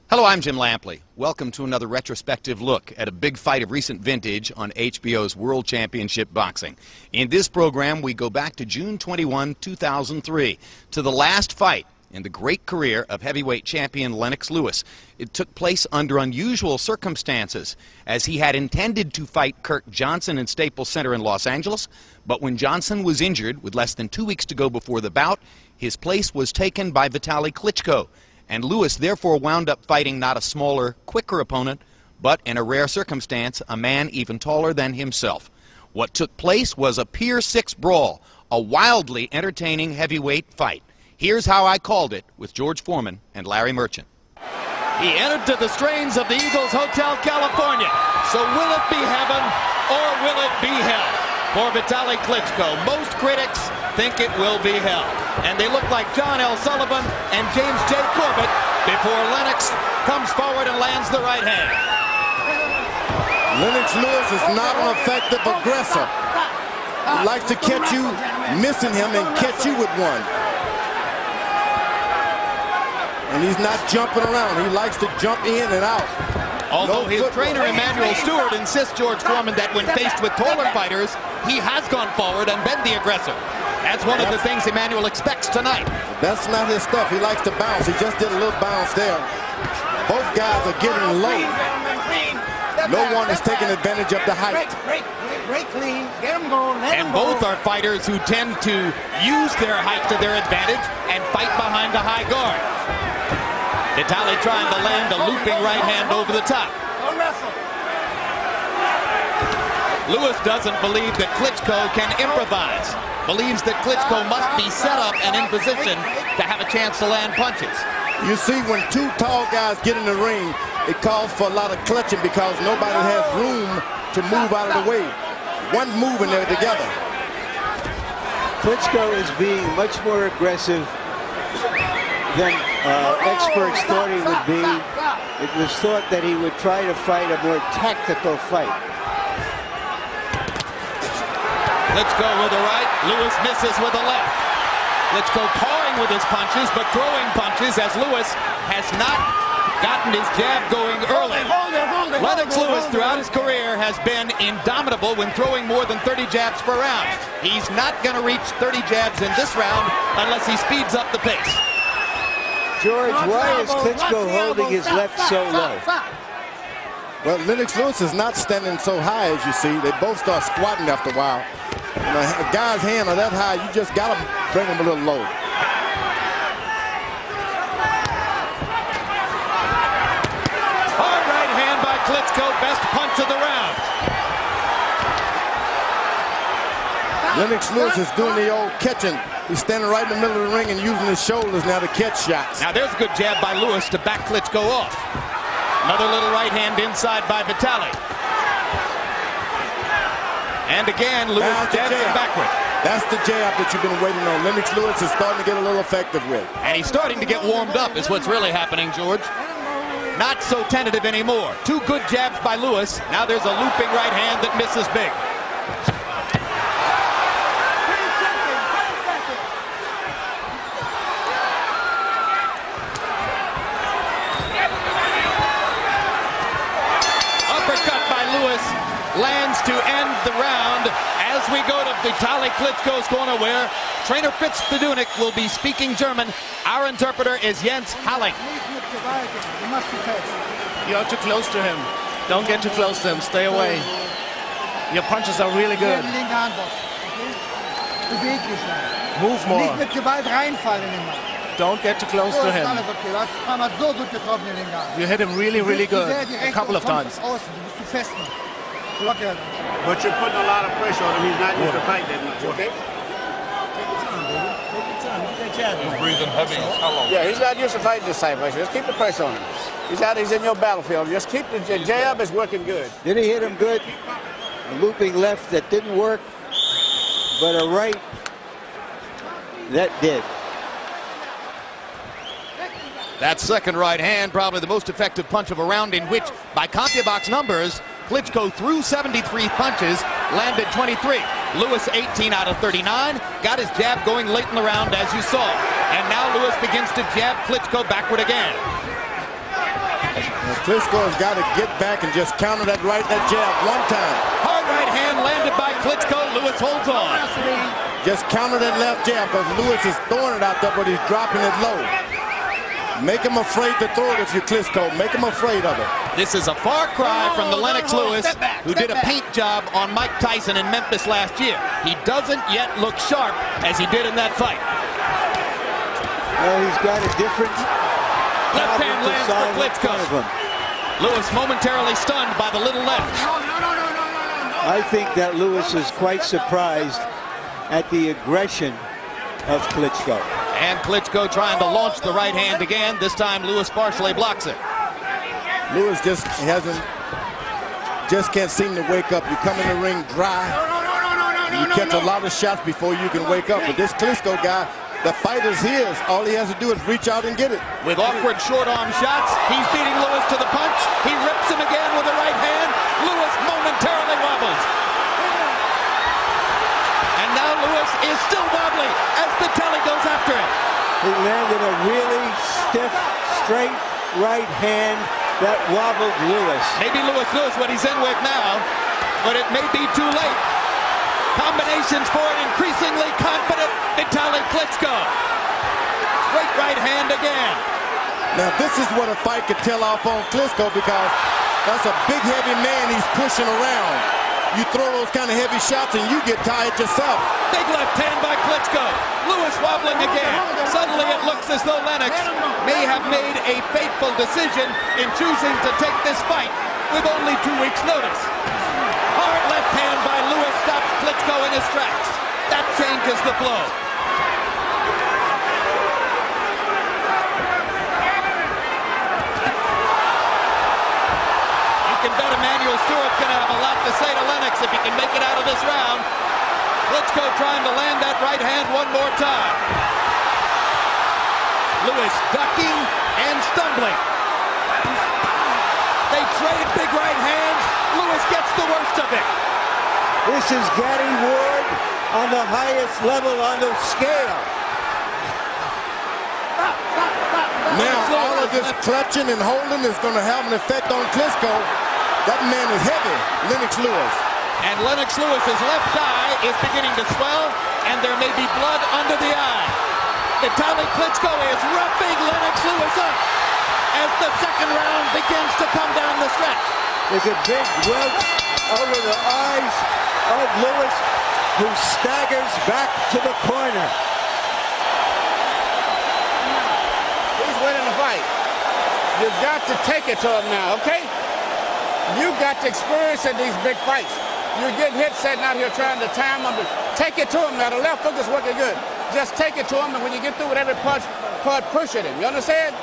Hello, I'm Jim Lampley. Welcome to another retrospective look at a big fight of recent vintage on HBO's World Championship Boxing. In this program, we go back to June 21, 2003, to the last fight in the great career of heavyweight champion Lennox Lewis. It took place under unusual circumstances, as he had intended to fight Kirk Johnson in Staples Center in Los Angeles, but when Johnson was injured with less than 2 weeks to go before the bout, his place was taken by Vitaly Klitschko. And Lewis therefore wound up fighting not a smaller, quicker opponent, but in a rare circumstance, a man even taller than himself. What took place was a Pier 6 brawl, a wildly entertaining heavyweight fight. Here's how I called it with George Foreman and Larry Merchant. He entered to the strains of the Eagles Hotel California. So will it be heaven or will it be hell? For Vitaly Klitschko, most critics think it will be hell. And they look like John L. Sullivan and James J. Corbett before Lennox comes forward and lands the right hand. Lennox Lewis is not an effective aggressor. He likes to catch you missing him and catch you with one. And he's not jumping around. He likes to jump in and out. Although his trainer, Emmanuel Stewart, insists, George Foreman, that when faced with taller fighters, he has gone forward and been the aggressor. That's one of the things Emmanuel expects tonight. That's not his stuff. He likes to bounce. He just did a little bounce there. Both guys are getting low. No one is taking advantage of the height. Break clean. Get him going. And both are fighters who tend to use their height to their advantage and fight behind the high guard. Vitaly trying to land a looping right hand over the top. Lewis doesn't believe that Klitschko can improvise. Believes that Klitschko must be set up and in position to have a chance to land punches. You see, when two tall guys get in the ring, it calls for a lot of clutching because nobody has room to move out of the way. One move and they're together. Klitschko is being much more aggressive than experts thought he would be. It was thought that he would try to fight a more tactical fight. Klitschko with the right, Lewis misses with the left. Klitschko pawing with his punches, but throwing punches as Lewis has not gotten his jab going early. Lennox Lewis throughout his career has been indomitable when throwing more than 30 jabs per round. He's not going to reach 30 jabs in this round unless he speeds up the pace. George, why is Klitschko holding his left so low? Well, Lennox Lewis is not standing so high, as you see. They both start squatting after a while. When a guy's hand are that high, you just got to bring him a little low. Hard right hand by Klitschko, best punch of the round. Lennox Lewis is doing the old catching. He's standing right in the middle of the ring and using his shoulders now to catch shots. Now there's a good jab by Lewis to back Klitschko off. Another little right hand inside by Vitaly. And again, Lewis dancing backward. That's the jab that you've been waiting on. Lennox Lewis is starting to get a little effective with. And he's starting to get warmed up is what's really happening, George. Not so tentative anymore. Two good jabs by Lewis. Now there's a looping right hand that misses big. Lands to end the round as we go to Vitaly Klitschko's corner, where trainer Fritz Dudunik will be speaking German. Our interpreter is Jens Halling. You're too close to him. Don't get too close to him. Stay away. Your punches are really good. Move more. Don't get too close to him. You hit him really, really good a couple of times. But you're putting a lot of pressure on him. He's not used to fight that much, okay? He's breathing heavy. Yeah, he's not used to fighting this type of pressure. Just keep the pressure on him. He's in your battlefield. Just keep the jab is working good. Did he hit him good? A looping left that didn't work, but a right that did. That second right hand, probably the most effective punch of a round in which, by CompuBox numbers, Klitschko threw 73 punches, landed 23. Lewis 18 out of 39, got his jab going late in the round, as you saw. And now Lewis begins to jab Klitschko backward again. Klitschko has got to get back and just counter that jab one time. Hard right hand landed by Klitschko. Lewis holds on. Just counter that left jab because Lewis is throwing it out there, but he's dropping it low. Make him afraid to throw it if you're Klitschko. Make him afraid of it. This is a far cry from the Lennox Lewis, who did a paint job on Mike Tyson in Memphis last year. He doesn't yet look sharp as he did in that fight. Well, he's got a different Left hand lands for Klitschko. Lewis momentarily stunned by the little left. I think that Lewis is quite surprised at the aggression of Klitschko. And Klitschko trying to launch the right hand again. This time Lewis partially blocks it. Lewis just can't seem to wake up. You come in the ring dry. You catch a lot of shots before you can wake up. But this Klitschko guy, the fight is his. All he has to do is reach out and get it. With awkward short arm shots, he's beating Lewis to the punch. He rips him again with the right hand. Lewis momentarily wobbles. And now Lewis is still wobbly as Vitaly goes after him. He landed a really stiff, straight right hand that wobbled Lewis. Maybe Lewis knows what he's in with now, but it may be too late. Combinations for an increasingly confident Vitaly Klitschko. Straight right hand again. Now this is what a fight could tell off on Klitschko, because that's a big heavy man he's pushing around. You throw those kind of heavy shots and you get tired yourself. Big left hand by Klitschko. Lewis wobbling again. Suddenly it looks as though Lennox may have made a fateful decision in choosing to take this fight with only 2 weeks' notice. Hard left hand by Lewis stops Klitschko in his tracks. That changes the flow. You can bet Emmanuel Stewart's going to have a lot to say to Lennox if he can make it out of this round. Klitschko trying to land that right hand one more time. Lewis ducking and stumbling. They trade big right hands. Lewis gets the worst of it. This is Gary Ward on the highest level on the scale. Now all of this clutching and holding is going to have an effect on Klitschko. That man is heavy, Lennox Lewis. And Lennox Lewis's left eye is beginning to swell, and there may be blood under the eye. Vitaly Klitschko is roughing Lennox Lewis up as the second round begins to come down the stretch. There's a big welt over the eyes of Lewis, who staggers back to the corner. He's winning the fight. You've got to take it to him now, okay? You've got to experience in these big fights. You're getting hit sitting out here trying to time him. Take it to him now. The left hook is working good. Just take it to him, and when you get through with every punch, push at him. You understand?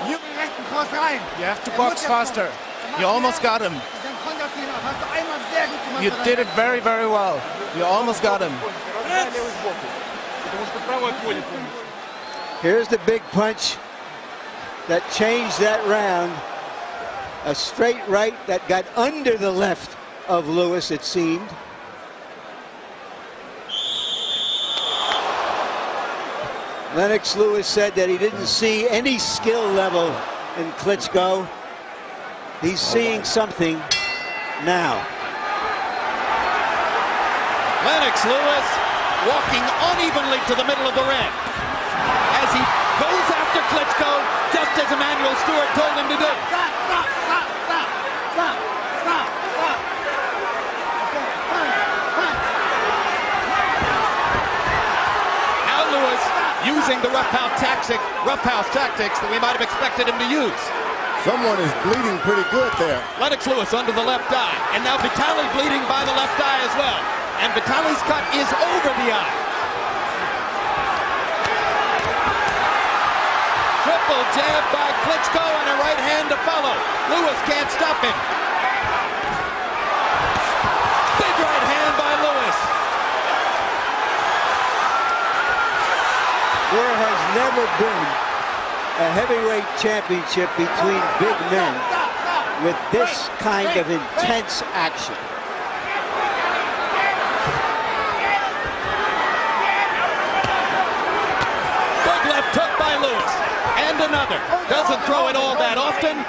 You have to box faster. You almost got him. You did it very, very well. You almost got him. Here's the big punch that changed that round. A straight right that got under the left of Lewis, it seemed. Lennox Lewis said that he didn't see any skill level in Klitschko. He's seeing something now. Lennox Lewis walking unevenly to the middle of the ring as he goes after Klitschko, just as Emmanuel Stewart told him to do. Now Lewis using the roughhouse tactics that we might have expected him to use. Someone is bleeding pretty good there. Lennox Lewis under the left eye, and now Vitaly bleeding by the left eye as well. And Vitaly's cut is over the eye. Triple jab by Klitschko and a right hand to follow. Lewis can't stop him. Big right hand by Lewis. There has never been a heavyweight championship between big men with this kind of intense action. Big left hook by Lewis. And another. Doesn't throw it all that often.